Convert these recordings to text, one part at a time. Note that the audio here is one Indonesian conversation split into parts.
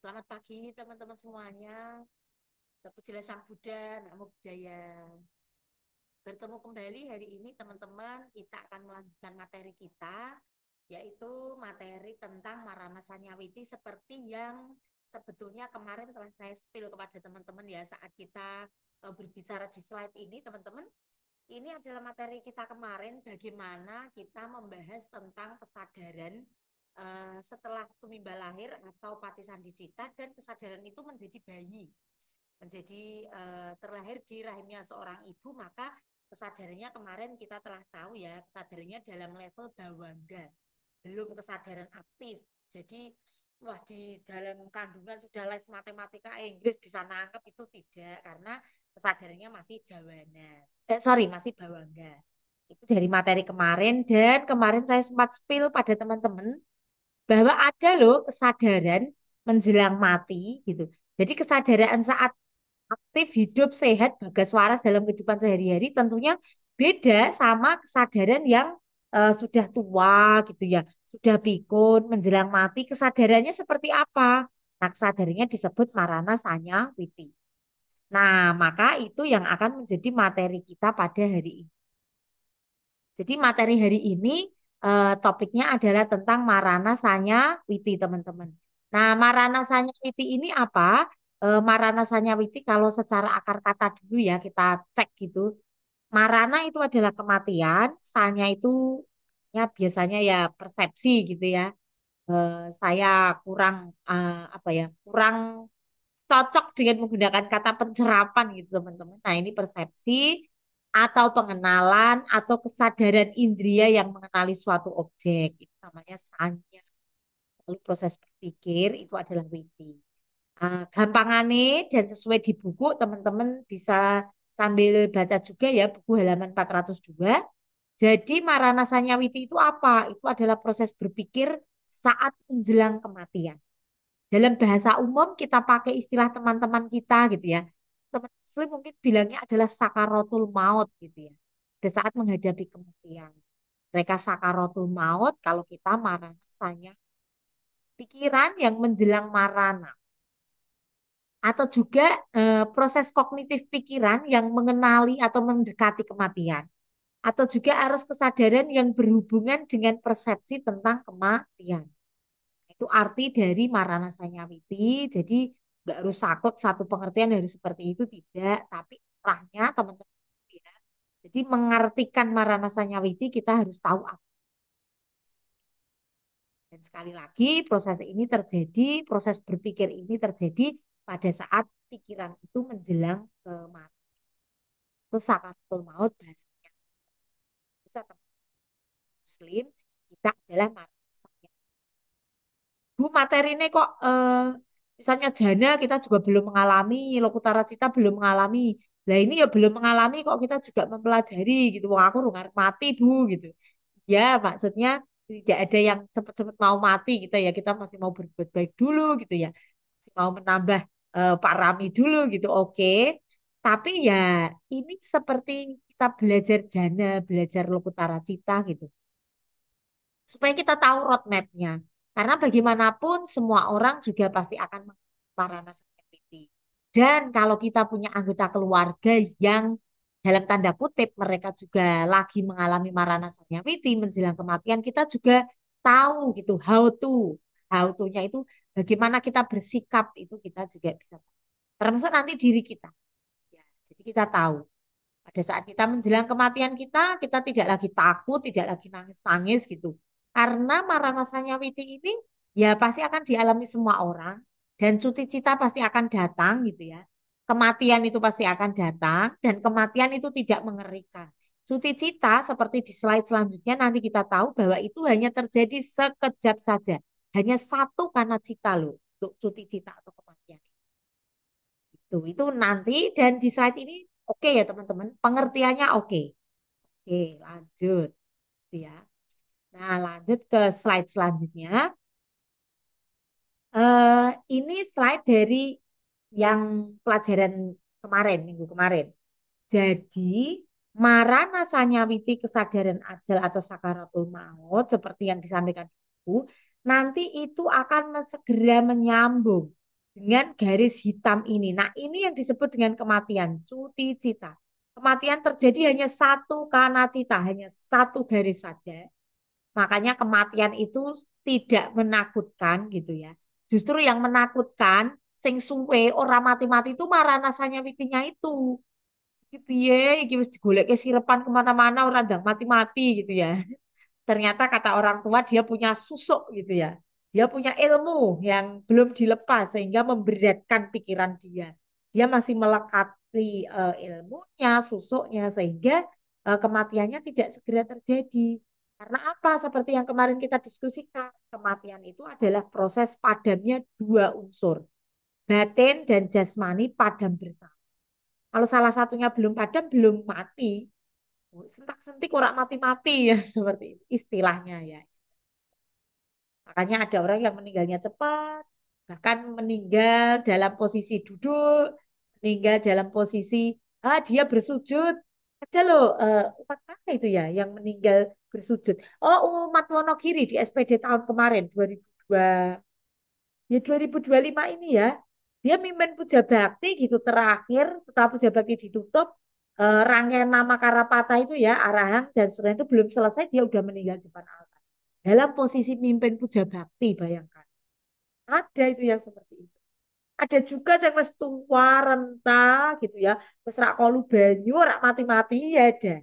Selamat pagi teman-teman semuanya. Terpujilah Sang Buddha, Namo Buddhaya. Bertemu kembali hari ini teman-teman, kita akan melanjutkan materi kita, yaitu materi tentang Marana Sanyawiti seperti yang sebetulnya kemarin telah saya spill kepada teman-teman ya saat kita berbicara di slide ini teman-teman. Ini adalah materi kita kemarin bagaimana kita membahas tentang kesadaran setelah tumimba lahir atau patisandicita dan kesadaran itu menjadi bayi, menjadi terlahir di rahimnya seorang ibu, maka kesadarannya kemarin kita telah tahu ya, kesadarannya dalam level bawangga, belum kesadaran aktif. Jadi wah di dalam kandungan sudah les matematika Inggris bisa nangkep itu tidak, karena kesadarannya masih jawana. Sorry, masih bawangga. Itu dari materi kemarin, dan kemarin saya sempat spill pada teman-teman bahwa ada loh kesadaran menjelang mati gitu. Jadi kesadaran saat aktif, hidup, sehat, bagas waras dalam kehidupan sehari-hari tentunya beda sama kesadaran yang sudah tua gitu ya, sudah pikun, menjelang mati, kesadarannya seperti apa? Nah, kesadarannya disebut Marana Sanya Witi. Nah, maka itu yang akan menjadi materi kita pada hari ini. Jadi materi hari ini topiknya adalah tentang Marana Sanya Witi, teman-teman. Nah, Marana Sanya Witi ini apa? Marana Sanya Witi kalau secara akar kata dulu ya kita cek gitu. Marana itu adalah kematian, Sanya itu ya biasanya ya persepsi gitu ya. Saya kurang apa ya? Kurang cocok dengan menggunakan kata pencerapan gitu teman-teman. Nah ini persepsi atau pengenalan atau kesadaran indria yang mengenali suatu objek. Itu namanya sanya. Lalu proses berpikir itu adalah witi. Gampangannya dan sesuai di buku teman-teman bisa sambil baca juga ya buku halaman 402. Jadi Marana Sanyawiti itu apa? Itu adalah proses berpikir saat menjelang kematian. Dalam bahasa umum kita pakai istilah teman-teman kita gitu ya. Teman Muslim mungkin bilangnya adalah sakaratul maut gitu ya. Pada saat menghadapi kematian. Mereka sakaratul maut, kalau kita maranasanya pikiran yang menjelang marana. Atau juga proses kognitif pikiran yang mengenali atau mendekati kematian. Atau juga arus kesadaran yang berhubungan dengan persepsi tentang kematian. Itu arti dari Marana Sanyawiti. Jadi nggak harus sakit satu pengertian harus seperti itu tidak, tapi arahnya teman-teman ya. Jadi mengartikan Marana Sanyawiti kita harus tahu apa. Dan sekali lagi proses ini terjadi, proses berpikir ini terjadi pada saat pikiran itu menjelang mati. Itu sakaratul maut bahasanya. Bisa teman Muslim kita adalah Marana. Bu, materi ini kok misalnya jana kita juga belum mengalami, lokutara cita belum mengalami. Lah ini ya belum mengalami kok kita juga mempelajari gitu. Wah, aku urung arep mati, Bu gitu. Ya, maksudnya tidak ada yang cepet-cepet mau mati gitu ya. Kita masih mau berbuat baik dulu gitu ya. Masih mau menambah parami dulu gitu. Oke. Tapi ya ini seperti kita belajar jana, belajar lokutara cita gitu supaya kita tahu roadmap-nya. Karena bagaimanapun semua orang juga pasti akan mengalami sensitivity. Dan kalau kita punya anggota keluarga yang dalam tanda kutip mereka juga lagi mengalami marana sanyawiti menjelang kematian, kita juga tahu gitu how to-nya itu bagaimana kita bersikap itu kita juga bisa tahu. Termasuk nanti diri kita. Ya, jadi kita tahu pada saat kita menjelang kematian kita tidak lagi takut, tidak lagi nangis-nangis gitu. Karena marana sanyawiti ini ya pasti akan dialami semua orang dan cuti cita pasti akan datang gitu ya. Kematian itu pasti akan datang dan kematian itu tidak mengerikan. Cuti cita seperti di slide selanjutnya nanti kita tahu bahwa itu hanya terjadi sekejap saja. Hanya satu karena cita loh untuk cuti cita atau kematian. Itu nanti dan di slide ini oke ya teman-teman, pengertiannya oke. Oke, lanjut ya. Nah, lanjut ke slide selanjutnya. Ini slide dari yang pelajaran kemarin, minggu kemarin. Jadi, Marana Sanyawiti kesadaran ajal atau sakaratul maut seperti yang disampaikan Ibu, nanti itu akan segera menyambung. dengan garis hitam ini. Nah, ini yang disebut dengan kematian, cuti cita. Kematian terjadi hanya satu karena cita, hanya satu garis saja. Makanya kematian itu tidak menakutkan gitu ya. Justru yang menakutkan, sing suwe ora mati-mati itu marana sanyawitinya itu. Iki piye, iki wis digoleke sirepan kemana-mana orang ndang mati-mati gitu ya. Ternyata kata orang tua dia punya susuk gitu ya. Dia punya ilmu yang belum dilepas sehingga memberatkan pikiran dia. Dia masih melekati ilmunya, susuknya sehingga kematiannya tidak segera terjadi. Karena apa? Seperti yang kemarin kita diskusikan, kematian itu adalah proses padamnya dua unsur, batin dan jasmani padam bersama. Kalau salah satunya belum padam, belum mati. Sentak-sentik orang mati-mati ya seperti itu istilahnya ya. Makanya ada orang yang meninggalnya cepat, bahkan meninggal dalam posisi duduk, meninggal dalam posisi dia bersujud. Ada loh umat mana itu ya yang meninggal bersujud. Oh, umat Wonogiri di SPD tahun kemarin 2002 ya 2025 ini ya. Dia mimpin puja bakti gitu terakhir setelah puja bakti ditutup rangkaian nama Karapata itu ya Arahang dan setelah itu belum selesai dia udah meninggal di depan altar. Dalam posisi mimpin puja bakti bayangkan. Ada itu yang seperti itu. Ada juga yang wis tua renta gitu ya. Wis rak kolu banyu rak mati-mati ya ada.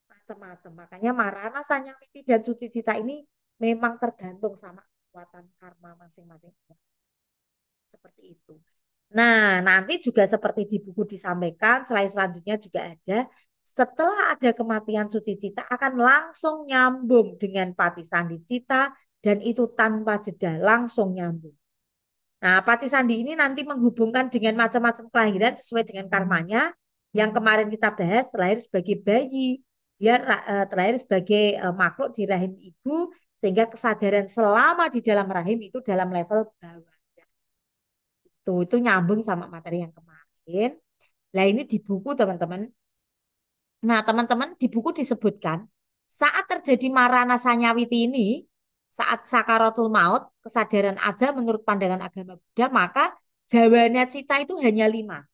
Macam-macam. Makanya Marana Sanyamiti dan Cuti Cita ini memang tergantung sama kekuatan karma masing-masing. Seperti itu. Nah, nanti juga seperti di buku disampaikan, selain selanjutnya juga ada, setelah ada kematian Suti Cita akan langsung nyambung dengan Pati Sandi Cita dan itu tanpa jeda, langsung nyambung. Nah, Pati Sandi ini nanti menghubungkan dengan macam-macam kelahiran sesuai dengan karmanya. Yang kemarin kita bahas, terlahir sebagai bayi, dia terlahir sebagai makhluk di rahim ibu, sehingga kesadaran selama di dalam rahim itu dalam level bawah. Itu nyambung sama materi yang kemarin. Nah, ini di buku teman-teman. Nah, teman-teman di buku disebutkan saat terjadi marana sanyawiti ini, saat sakaratul maut, kesadaran ada menurut pandangan agama Buddha, maka jawabannya cita itu hanya lima.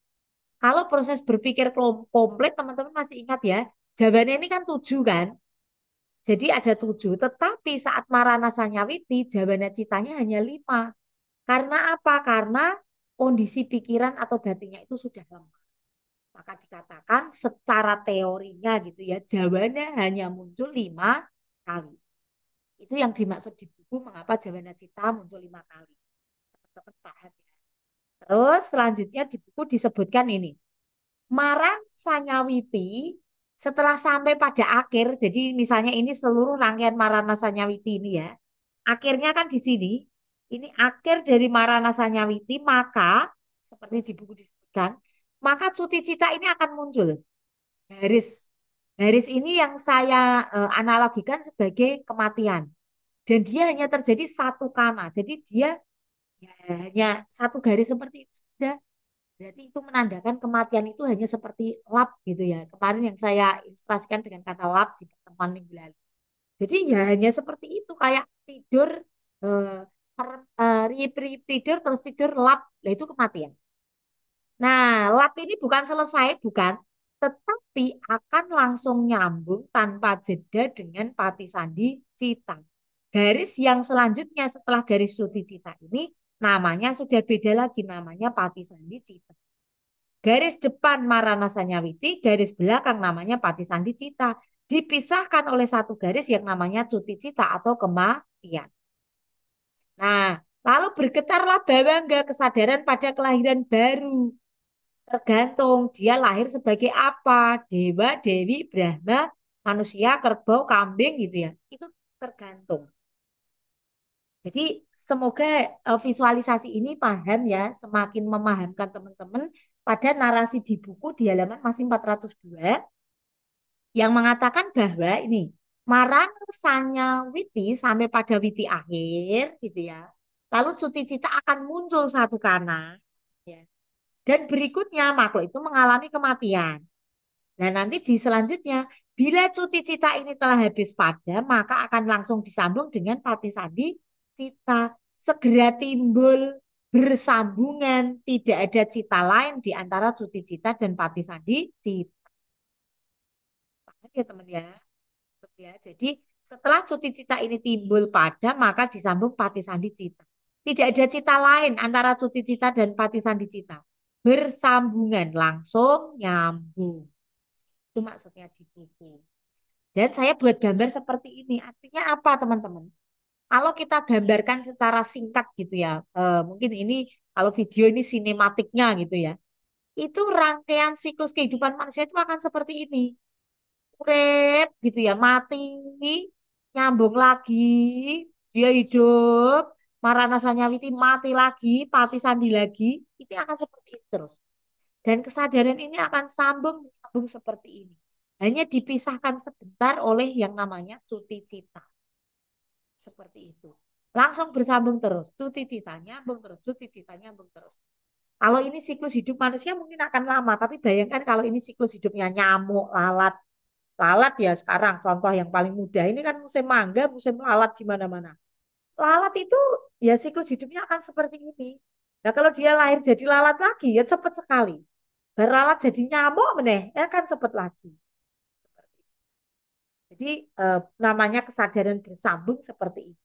Kalau proses berpikir komplit, teman-teman masih ingat ya, jawabannya ini kan tujuh kan? Jadi ada tujuh, tetapi saat marana sanyawiti, jawabannya citanya hanya lima. Karena apa? Karena kondisi pikiran atau batinnya itu sudah lemah. Maka dikatakan secara teorinya gitu ya, jawabannya hanya muncul lima kali. Itu yang dimaksud di buku mengapa jawabannya cita muncul lima kali. Teman-teman paham ya. Terus selanjutnya di buku disebutkan ini. Marang Sanyawiti setelah sampai pada akhir, jadi misalnya ini seluruh rangkaian Marana Sanyawiti ini ya. Akhirnya kan di sini, ini akhir dari Marana Sanyawiti, maka seperti di buku disebutkan, maka cuti cita ini akan muncul. Garis. Garis ini yang saya analogikan sebagai kematian. Dan dia hanya terjadi satu kana. Jadi dia ya, hanya satu garis seperti itu saja. Berarti itu menandakan kematian itu hanya seperti lap gitu ya. Kemarin yang saya ilustrasikan dengan kata lap di pertemuan minggu lalu. Jadi ya hanya seperti itu kayak tidur eh, riip-riip tidur terus tidur lap. Nah, itu kematian. Nah, lap ini bukan selesai, bukan, tetapi akan langsung nyambung tanpa jeda dengan Pati Sandi Cita. Garis yang selanjutnya setelah garis Suti Cita ini namanya sudah beda lagi, namanya Pati Sandi Cita. Garis depan Marana Sanyawiti, garis belakang namanya Pati Sandi Cita. Dipisahkan oleh satu garis yang namanya Cuti Cita atau kematian. Nah, lalu bergetarlah bawangga kesadaran pada kelahiran baru. Tergantung dia lahir sebagai apa, dewa, dewi, Brahma, manusia, kerbau, kambing gitu ya. Itu tergantung. Jadi semoga visualisasi ini paham ya, semakin memahamkan teman-teman pada narasi di buku di halaman masih 402 yang mengatakan bahwa ini Marana Witi sampai pada Witi akhir gitu ya. Lalu cuti cita akan muncul satu kana ya. Dan berikutnya makhluk itu mengalami kematian. Nah, nanti di selanjutnya, bila cuti cita ini telah habis padam, maka akan langsung disambung dengan pati sandi cita. Segera timbul. bersambungan, tidak ada cita lain di antara cuti cita dan pati sandi cita. Paham ya teman ya? Ya, jadi setelah cuti cita ini timbul pada, maka disambung pati sandi cita. Tidak ada cita lain antara cuti cita dan pati sandi cita. Bersambungan, langsung nyambung. Itu maksudnya di buku. Dan saya buat gambar seperti ini. Artinya apa teman-teman? Kalau kita gambarkan secara singkat gitu ya, mungkin ini kalau video ini sinematiknya gitu ya. Itu rangkaian siklus kehidupan manusia itu akan seperti ini. Urip gitu ya, mati, nyambung lagi, dia hidup, Marana Sanyawiti mati lagi, Pati Sandi lagi, ini akan seperti itu terus. Dan kesadaran ini akan sambung seperti ini. Hanya dipisahkan sebentar oleh yang namanya cuti cita. Seperti itu. Langsung bersambung terus. Cuti cita nyambung terus, cuti cita nyambung terus. Kalau ini siklus hidup manusia mungkin akan lama, tapi bayangkan kalau ini siklus hidupnya nyamuk, lalat. Lalat ya sekarang contoh yang paling mudah. Ini kan musim mangga, musim lalat di mana-mana. Lalat itu ya siklus hidupnya akan seperti ini. Nah kalau dia lahir jadi lalat lagi ya cepat sekali. Berlalat jadi nyamuk meneh ya kan cepat lagi. Jadi namanya kesadaran bersambung seperti ini.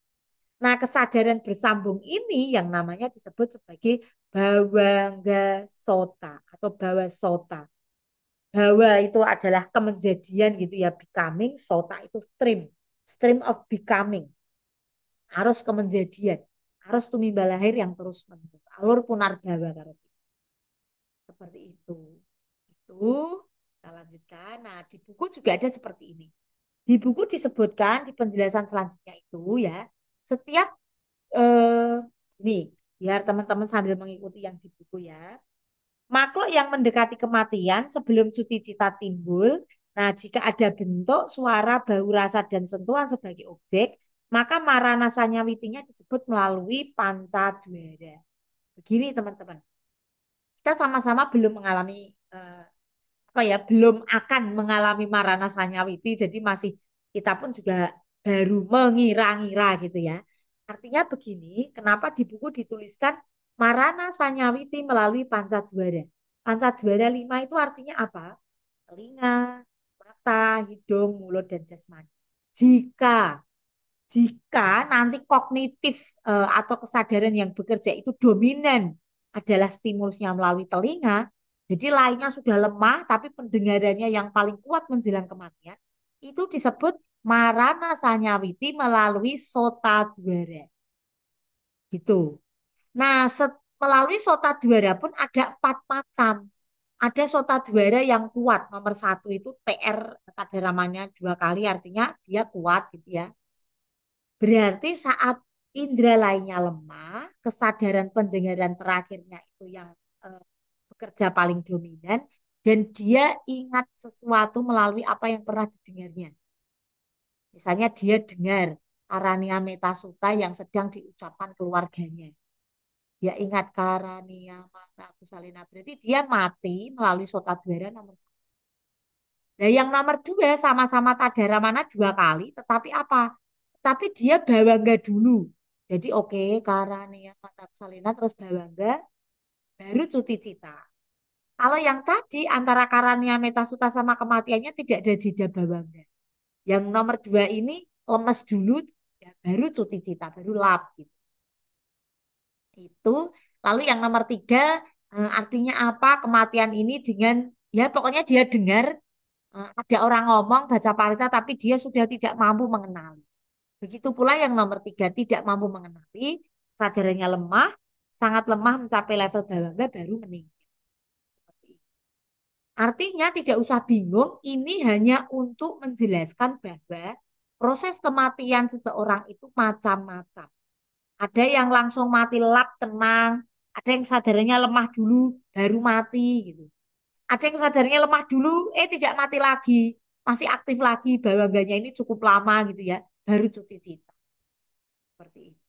Nah kesadaran bersambung ini yang namanya disebut sebagai bawangga sota atau bawa sota. Bawa itu adalah kemenjadian gitu ya, becoming, sota itu stream of becoming, arus kemenjadian, arus tumimbal lahir yang terus menerus, alur punarbawa karo seperti itu. Itu kita lanjutkan. Nah, di buku juga ada seperti ini. Di buku disebutkan di penjelasan selanjutnya itu ya, setiap eh, nih, biar teman-teman sambil mengikuti yang di buku ya. Makhluk yang mendekati kematian sebelum cuti cita timbul. Nah, jika ada bentuk, suara, bau, rasa, dan sentuhan sebagai objek, maka marana sanyawitinya disebut melalui pancadwara. Begini teman-teman, kita sama-sama belum mengalami apa ya, belum akan mengalami marana sanyawiti, jadi masih kita pun juga baru mengira-ngira gitu ya. Artinya begini, kenapa di buku dituliskan marana sanyawiti melalui pancadwara. Pancadwara lima itu artinya apa? Telinga, mata, hidung, mulut, dan jasmani. Jika jika nanti kognitif atau kesadaran yang bekerja itu dominan adalah stimulusnya melalui telinga, jadi lainnya sudah lemah tapi pendengarannya yang paling kuat menjelang kematian, itu disebut marana sanyawiti melalui sota dwara. Gitu. Nah, melalui sota dwara pun ada empat macam. Ada sota dwara yang kuat. Nomor satu itu TR kadaramannya dua kali, artinya dia kuat gitu ya. Berarti saat indera lainnya lemah, kesadaran pendengaran terakhirnya itu yang eh, bekerja paling dominan, dan dia ingat sesuatu melalui apa yang pernah didengarnya. Misalnya dia dengar Karania Metasuta yang sedang diucapkan keluarganya. Dia ingat Karania Mata Kusalina. Berarti dia mati melalui sota dwara nomor satu. Nah, yang nomor dua sama-sama tadara mana dua kali, tetapi apa? Tapi dia bawangga dulu. Jadi oke, Karania Mata Salina terus bawangga, baru cuti cita. Kalau yang tadi antara Karania Metasuta sama kematiannya tidak ada jeda bawangga. Yang nomor dua ini lemes dulu, ya, baru cuti cita, baru lap gitu. Itu. Lalu yang nomor tiga, artinya apa? Kematian ini dengan, ya pokoknya dia dengar ada orang ngomong baca parita tapi dia sudah tidak mampu mengenali. Begitu pula yang nomor tiga tidak mampu mengenali, kesadarannya lemah, sangat lemah mencapai level bawah baru meninggal. Seperti itu. Artinya tidak usah bingung, ini hanya untuk menjelaskan bahwa proses kematian seseorang itu macam-macam. Ada yang langsung mati lap tenang, ada yang sadarnya lemah dulu baru mati gitu. Ada yang sadarnya lemah dulu, tidak mati lagi, masih aktif lagi, bawangganya ini cukup lama gitu ya, baru cuti cita. Seperti itu.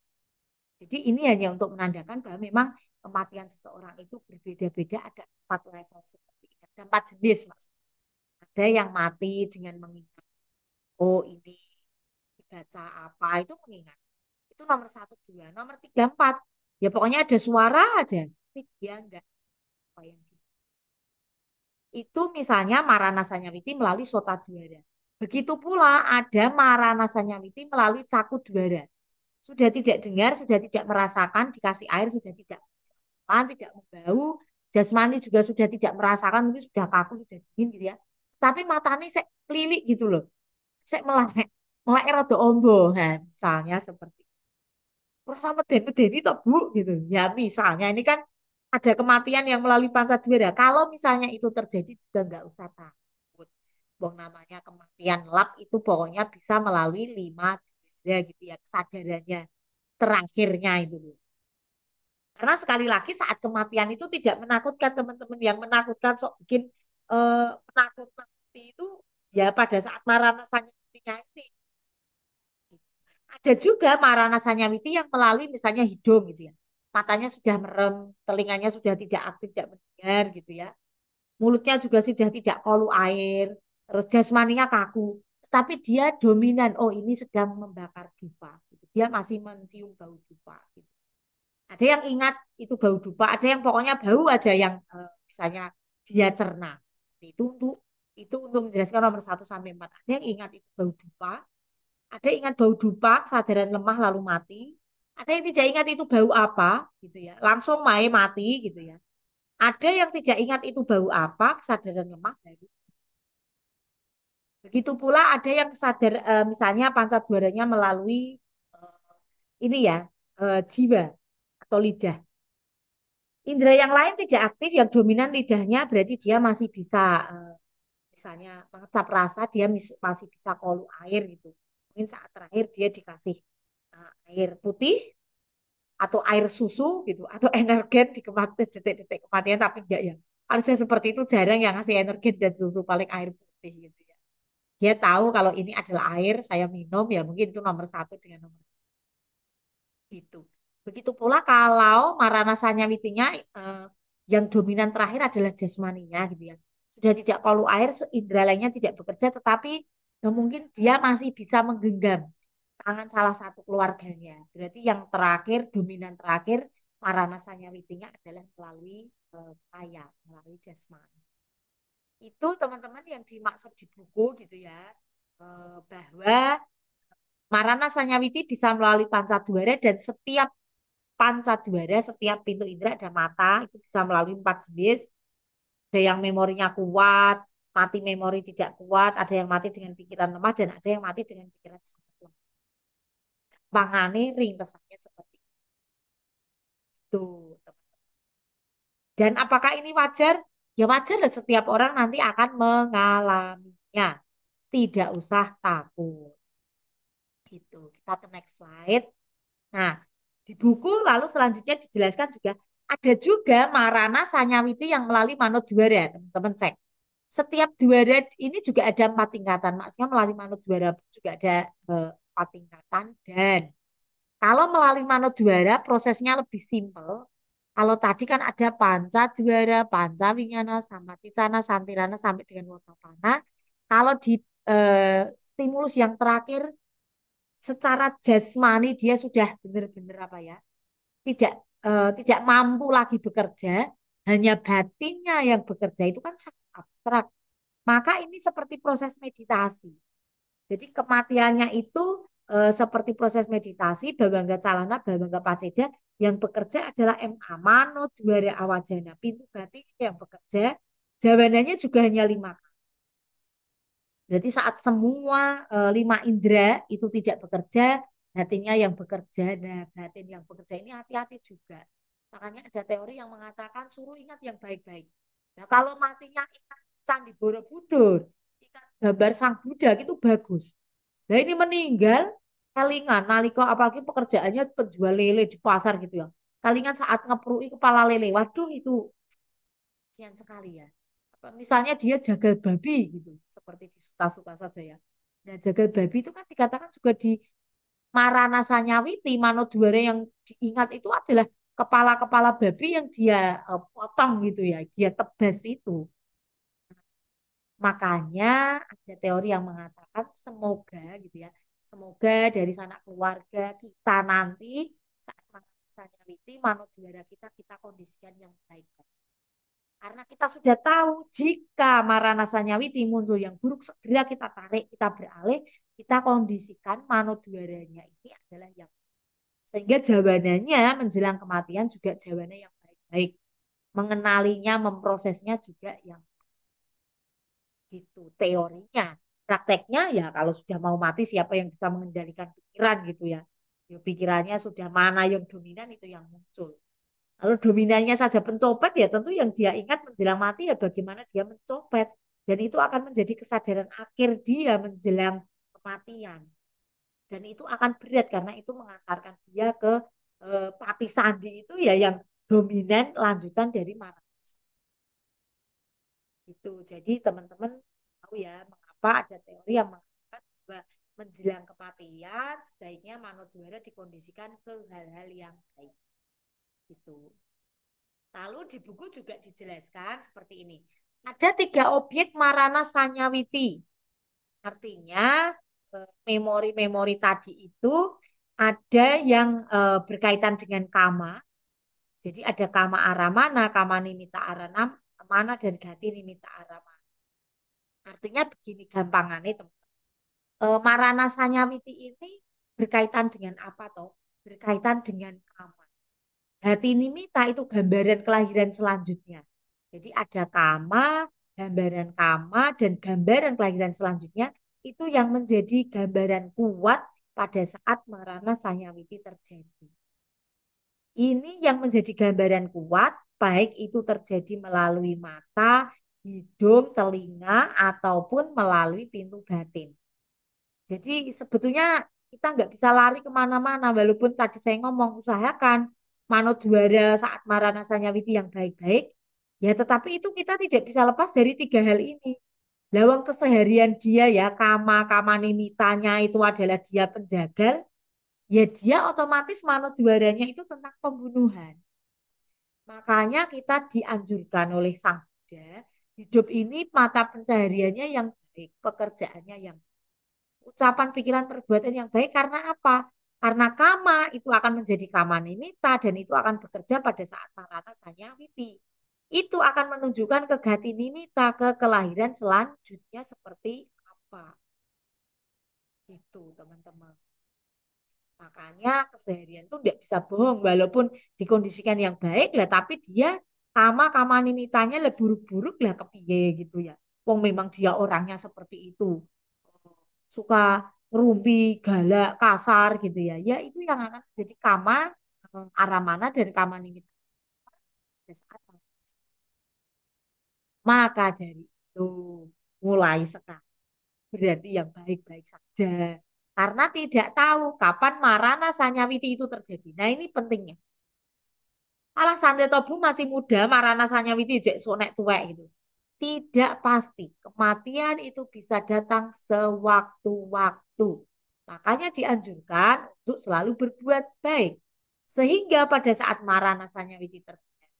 Jadi ini hanya untuk menandakan bahwa memang kematian seseorang itu berbeda-beda, ada empat level seperti ini, ada empat jenis maksudnya. Ada yang mati dengan mengingat, oh ini dibaca apa itu mengingat. Itu nomor satu dua, nomor tiga empat. Ya pokoknya ada suara aja. Tapi dia enggak apa yang itu misalnya Marana Sanyawiti melalui Sotadwara. Begitu pula ada Marana Sanyawiti melalui Cakudwara. Sudah tidak dengar, sudah tidak merasakan, dikasih air sudah tidak makan, tidak membau, jasmani juga sudah tidak merasakan, mungkin sudah kaku, sudah dingin gitu ya. Tapi matanya saya lilik gitu loh, saya melek, melek rada ombo, nah, misalnya seperti rasa meden-medeni toh Bu gitu. Ya misalnya ini kan ada kematian yang melalui pancadwara. Kalau misalnya itu terjadi juga nggak usah takut. Bong namanya kematian lap itu pokoknya bisa melalui lima ya gitu ya kesadarannya terakhirnya itu. Karena sekali lagi saat kematian itu tidak menakutkan teman-teman yang menakutkan sok bikin penakut nanti itu ya pada saat marana sanyawitinya ini. Ada juga marana sanyawiti yang melalui misalnya hidung gitu ya. Matanya sudah merem, telinganya sudah tidak aktif, tidak mendengar gitu ya. Mulutnya juga sudah tidak kolu air, terus jasmaninya kaku. Tapi dia dominan, oh ini sedang membakar dupa. Gitu. Dia masih mencium bau dupa. Gitu. Ada yang ingat itu bau dupa, ada yang pokoknya bau aja yang misalnya dia cerna. Itu untuk menjelaskan nomor 1 sampai 4. Ada yang ingat itu bau dupa, ada yang ingat bau dupa, kesadaran lemah lalu mati. Ada yang tidak ingat itu bau apa, gitu ya, langsung mati gitu ya. Ada yang tidak ingat itu bau apa, kesadaran lemah baru. Begitu pula ada yang sadar misalnya pancadwaranya melalui ini ya jiwa atau lidah. Indera yang lain tidak aktif, yang dominan lidahnya berarti dia masih bisa misalnya mengecap rasa, dia masih bisa kolu air gitu. Mungkin saat terakhir dia dikasih air putih atau air susu gitu, atau energen di kematian detik-detik kematian, tapi enggak ya. Harusnya seperti itu jarang yang ngasih energen dan susu, paling air putih gitu ya. Dia tahu kalau ini adalah air, saya minum ya mungkin itu nomor 1 dengan nomor itu. Begitu pula kalau Marana Sanyawitinya yang dominan terakhir adalah jasmaninya gitu ya. Sudah tidak kalau air, indera lainnya tidak bekerja, tetapi mungkin dia masih bisa menggenggam tangan salah satu keluarganya. Berarti yang terakhir, dominan terakhir Marana Sanyawitinya adalah melalui kaya, melalui jasmani. Itu teman-teman yang dimaksud di buku gitu ya, bahwa Marana Sanyawiti bisa melalui pancadwara dan setiap pancadwara, setiap pintu indera ada mata, itu bisa melalui 4 jenis. Ada yang memorinya kuat, mati memori tidak kuat, ada yang mati dengan pikiran lemah, dan ada yang mati dengan pikiran sangat lemah. Pangane ringkesannya seperti itu. Dan apakah ini wajar? Ya wajar lah, setiap orang nanti akan mengalaminya. Tidak usah takut. Gitu. Kita ke next slide. Nah, di buku lalu selanjutnya dijelaskan juga ada juga Marana Sanyawiti yang melalui Manodwara, teman-teman cek. Setiap dwara ini juga ada 4 tingkatan, maksudnya melalui Manodwara juga ada 4 tingkatan. Dan kalau melalui Manodwara prosesnya lebih simpel. Kalau tadi kan ada Pancadwara, Pancawinyana, Samaticana, Santirana sampai dengan Wotapana. Kalau di eh, stimulus yang terakhir secara jasmani dia sudah benar-benar apa ya, tidak tidak mampu lagi bekerja, hanya batinnya yang bekerja, itu kan sangat abstrak. Maka ini seperti proses meditasi. Jadi kematiannya itu seperti proses meditasi, Bawangga Calana, Bawangga Paceda, yang bekerja adalah MA, Mano, Dwara Awajana, pintu batin yang bekerja, jawabannya juga hanya 5. Berarti saat semua 5 indera itu tidak bekerja, batinnya yang bekerja. Nah, batin yang bekerja ini hati-hati juga. Makanya ada teori yang mengatakan suruh ingat yang baik-baik. Nah, kalau matinya ingat Candi Borobudur, ingat gambar Sang Buddha, itu bagus. Nah, ini meninggal, kelingan, nalika apalagi pekerjaannya penjual lele di pasar gitu ya. Kelingan saat ngeprui kepala lele. Waduh, itu kasihan sekali ya. Misalnya dia jagal babi gitu, seperti di suka-suka saja ya. Nah, jagal babi itu kan dikatakan juga di Marana Sanyawiti, Manodwara yang diingat itu adalah kepala-kepala babi yang dia potong gitu ya, dia tebas itu. Makanya ada teori yang mengatakan semoga gitu ya, semoga dari sanak keluarga kita nanti saat Sanyawiti, Manodwara kita kondisikan yang baik-baik. Karena kita sudah tahu jika Marana Sanyawiti muncul yang buruk, segera kita tarik, kita beralih, kita kondisikan Manodwaranya ini adalah yang sehingga jawabannya menjelang kematian juga jawabannya yang baik-baik. Mengenalinya, memprosesnya juga yang gitu. Teorinya. Prakteknya ya kalau sudah mau mati siapa yang bisa mengendalikan pikiran gitu ya. Ya pikirannya sudah mana yang dominan itu yang muncul. Kalau dominannya saja pencopet ya tentu yang dia ingat menjelang mati ya bagaimana dia mencopet. Dan itu akan menjadi kesadaran akhir dia menjelang kematian. Dan itu akan berat karena itu mengantarkan dia ke Pati Sandi itu ya yang dominan lanjutan dari mana. Itu. Jadi teman-teman tahu ya mengapa ada teori yang mengatakan bahwa menjelang kematian sebaiknya Manodwara dikondisikan ke hal-hal yang baik. Gitu. Lalu di buku juga dijelaskan seperti ini. Ada 3 objek Marana Sanyawiti. Artinya memori-memori tadi itu ada yang berkaitan dengan kama. Jadi ada kama aramana, kama nimita aramana, dan gati nimita aramana. Artinya begini gampangannya teman. Marana Sanyawiti ini berkaitan dengan apa toh? Berkaitan dengan kama. Hati nimita itu gambaran kelahiran selanjutnya. Jadi ada kama, dan gambaran kelahiran selanjutnya itu yang menjadi gambaran kuat pada saat Marana Sanyawiti terjadi. Ini yang menjadi gambaran kuat, baik itu terjadi melalui mata, hidung, telinga, ataupun melalui pintu batin. Jadi sebetulnya kita nggak bisa lari kemana-mana, walaupun tadi saya ngomong usahakan manut juara saat Marana Sanyawiti yang baik-baik, ya tetapi itu kita tidak bisa lepas dari 3 hal ini. Lawang keseharian dia ya, kama nimitanya itu adalah dia penjagal, ya dia otomatis manut juaranya itu tentang pembunuhan. Makanya kita dianjurkan oleh Sang Buddha, hidup ini mata pencahariannya yang baik, pekerjaannya yang ucapan, pikiran, perbuatan yang baik karena apa? Karena kama itu akan menjadi kama nimita dan itu akan bekerja pada saat Marana Sanyawiti. Itu akan menunjukkan ke gati nimita, ke kelahiran selanjutnya seperti apa. Itu teman-teman. Makanya keseharian itu tidak bisa bohong walaupun dikondisikan yang baik lah tapi dia kama nimitanya lah buruk-buruk lah kepiye gitu ya. Wong memang dia orangnya seperti itu. Suka ngerumpi, galak, kasar gitu ya. Ya itu yang akan jadi kama aramana dan kama nimita. Maka dari itu mulai sekarang berarti yang baik-baik saja. Karena tidak tahu kapan Marana Sanyawiti itu terjadi. Nah ini pentingnya. Alah Santi Tobu masih muda, Marana Sanyawiti jek sonek tuwek gitu. Tidak pasti. Kematian itu bisa datang sewaktu-waktu. Makanya dianjurkan untuk selalu berbuat baik. Sehingga pada saat Marana Sanyawiti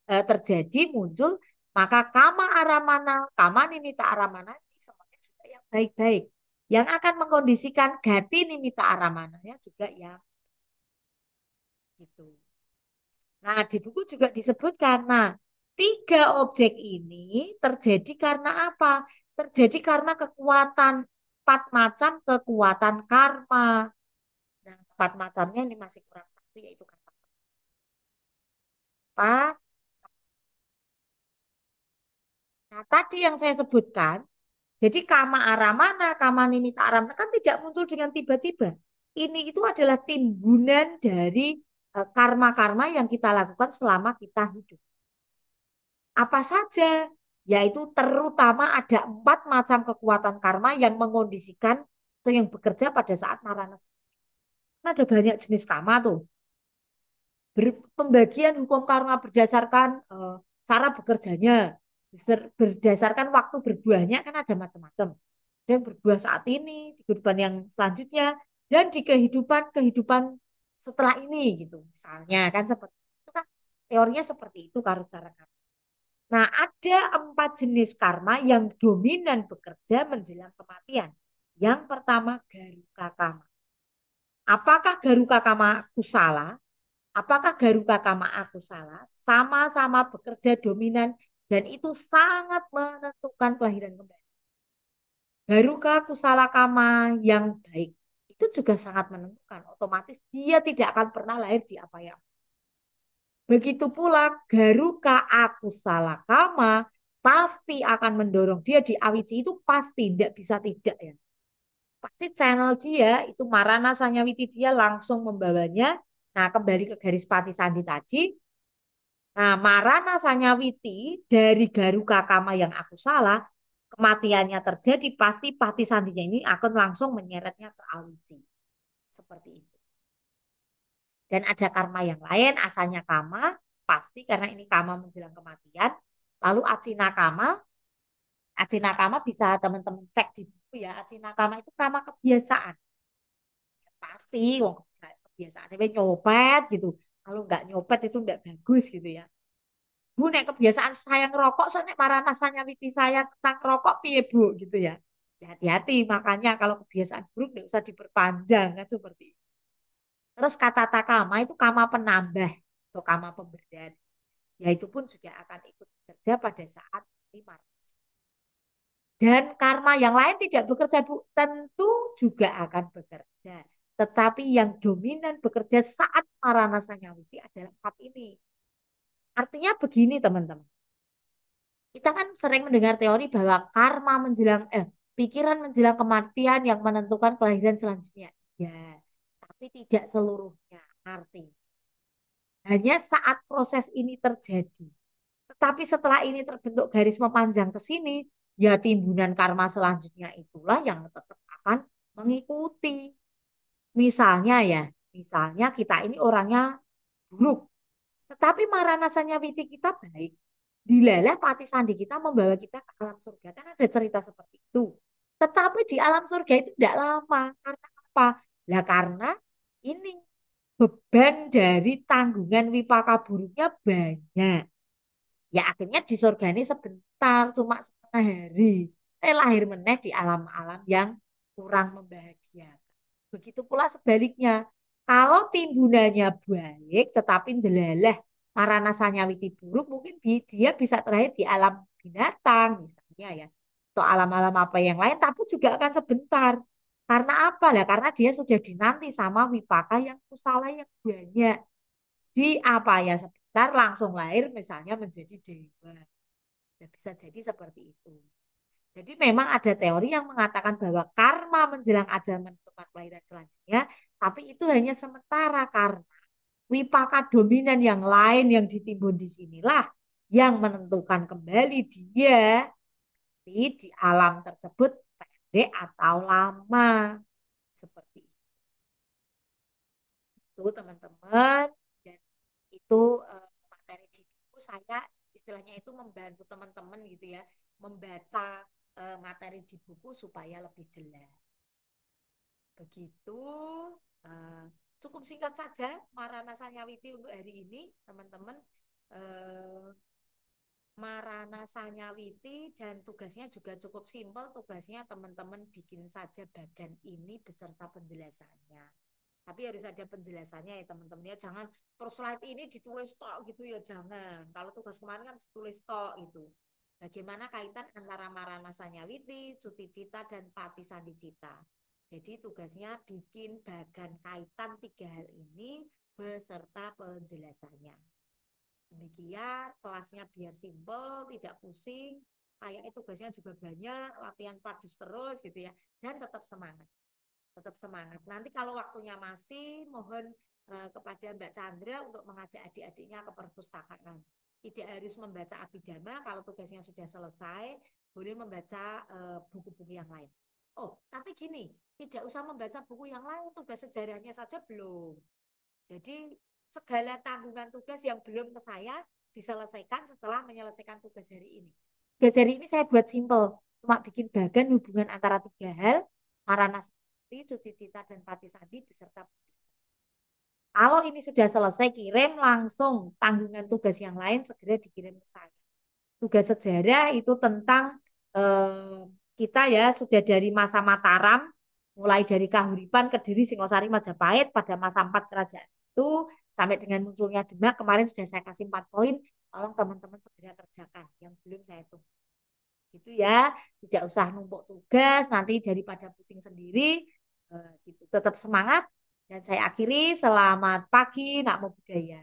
terjadi, muncul, maka kama aramana, kama nimita aramana, ini semuanya juga yang baik-baik. Yang akan mengkondisikan gati nimita aramana ya juga yang gitu. Nah, di buku juga disebutkan, nah, 3 objek ini terjadi karena apa? Terjadi karena kekuatan, 4 macam kekuatan karma. Nah, 4 macamnya ini masih kurang satu, yaitu kata apa? Nah, tadi yang saya sebutkan, jadi kama aramana, kama nimita aramana kan tidak muncul dengan tiba-tiba. Ini itu adalah timbunan dari karma-karma yang kita lakukan selama kita hidup. Apa saja? Yaitu terutama ada 4 macam kekuatan karma yang mengondisikan atau yang bekerja pada saat marana. Karena ada banyak jenis karma tuh. Pembagian hukum karma berdasarkan cara bekerjanya, berdasarkan waktu berbuahnya kan ada macam-macam. Dan berbuah saat ini, di kehidupan yang selanjutnya, dan di kehidupan setelah ini gitu. Misalnya kan seperti itu kan teorinya seperti itu kalau cara. Nah, ada 4 jenis karma yang dominan bekerja menjelang kematian. Yang pertama, Garuka Kama. Apakah Garuka Kama kusala? Apakah Garuda Kama aku salah? Sama-sama bekerja dominan dan itu sangat menentukan kelahiran kembali. Garuda Kusala Kama yang baik itu juga sangat menentukan. Otomatis dia tidak akan pernah lahir di apa yang. Begitu pula Garuda Akusala Kama pasti akan mendorong dia di Awici itu pasti tidak bisa tidak ya. Pasti channel dia itu Marana Sanyawiti dia langsung membawanya. Nah, kembali ke garis Pati Sandi tadi. Nah, Marana Sanyawiti dari Garuka Kama yang aku salah, kematiannya terjadi, pasti Pati Sandinya ini akan langsung menyeretnya ke Awici. Seperti itu. Dan ada karma yang lain, asalnya Kama, pasti karena ini Kama menjelang kematian. Lalu Acina Kama bisa teman-teman cek di buku ya. Acina Kama itu Kama kebiasaan. Pasti, wong kebiasaan nyopet gitu. Kalau nggak nyopet itu nggak bagus gitu ya. Bu, nek kebiasaan saya ngerokok, soalnya maranasannya witi saya tentang rokok, piye bu, gitu ya. Ya, hati-hati, makanya kalau kebiasaan buruk nggak usah diperpanjang, kan seperti itu. Terus kata takama itu kama penambah, atau kama pemberdayaan. Ya itu pun juga akan ikut bekerja pada saat lima. Dan karma yang lain tidak bekerja, Bu. Tentu juga akan bekerja. Tetapi yang dominan bekerja saat marana sanyawiti adalah empat ini. Artinya begini, teman-teman. Kita kan sering mendengar teori bahwa karma menjelang pikiran menjelang kematian yang menentukan kelahiran selanjutnya. Ya, tapi tidak seluruhnya. Arti hanya saat proses ini terjadi. Tetapi setelah ini terbentuk garis memanjang ke sini, ya timbunan karma selanjutnya itulah yang tetap akan mengikuti. Misalnya ya, misalnya kita ini orangnya buruk, tetapi maranasanya witi kita baik. Dilalah pati sandi kita membawa kita ke alam surga. Kan ada cerita seperti itu. Tetapi di alam surga itu tidak lama. Karena apa? Lah karena ini beban dari tanggungan wipaka buruknya banyak. Ya akhirnya di surga ini sebentar, cuma setengah hari. Lahir meneh di alam-alam yang kurang membahagiakan. Begitu pula sebaliknya. Kalau timbunannya baik, tetapi ndelalah marana sanyawiti buruk, mungkin dia bisa terakhir di alam binatang misalnya ya. Atau alam-alam apa yang lain, tapi juga akan sebentar. Karena apa lah? Karena dia sudah dinanti sama wipaka yang kusala yang banyak. Di apa ya sebentar langsung lahir misalnya menjadi dewa. Ya, bisa jadi seperti itu. Jadi memang ada teori yang mengatakan bahwa karma menjelang ada menentukan kelahiran selanjutnya, tapi itu hanya sementara karena wipaka dominan yang lain yang ditimbun di sinilah yang menentukan kembali dia di alam tersebut pendek atau lama. Seperti itu teman-teman. Dan itu materi di buku saya istilahnya itu membantu teman-teman gitu ya membaca materi di buku supaya lebih jelas. Begitu uh, cukup singkat saja Marana Sanyawiti untuk hari ini teman-teman. uh, Marana Sanyawiti dan tugasnya juga cukup simpel. Tugasnya teman-teman bikin saja bagan ini beserta penjelasannya. Tapi harus ada penjelasannya ya teman-teman ya. Jangan terus slide ini ditulis tok gitu ya, jangan. Kalau tugas kemarin kan ditulis tok itu. Bagaimana kaitan antara Marana Sanyawiti, Cuti Cita, dan Pati Sandi Cita. Jadi tugasnya bikin bagan kaitan tiga hal ini beserta penjelasannya. Demikian kelasnya biar simpel, tidak pusing. Kayaknya tugasnya juga banyak, latihan padus terus gitu ya. Dan tetap semangat. Tetap semangat. Nanti kalau waktunya masih, mohon kepada Mbak Chandra untuk mengajak adik-adiknya ke perpustakaan. Tidak harus membaca Abhidhamma, kalau tugasnya sudah selesai, boleh membaca buku-buku yang lain. Oh, tapi gini, tidak usah membaca buku yang lain, tugas sejarahnya saja belum. Jadi segala tanggungan tugas yang belum ke saya diselesaikan setelah menyelesaikan tugas hari ini. Tugas hari ini saya buat simpel, cuma bikin bagan hubungan antara tiga hal, Marana Cuti Cita dan Pati Sandi beserta. Kalau ini sudah selesai, kirim langsung tanggungan tugas yang lain segera dikirim ke saya. Tugas sejarah itu tentang eh, kita ya sudah dari masa Mataram, mulai dari Kahuripan, Kediri, Singosari, Majapahit pada masa 4 kerajaan itu sampai dengan munculnya Demak. Kemarin sudah saya kasih 4 poin, tolong teman-teman segera kerjakan yang belum saya tulis. Gitu ya, tidak usah numpuk tugas nanti daripada pusing sendiri. Gitu. Tetap semangat dan saya akhiri, selamat pagi nak mau budaya.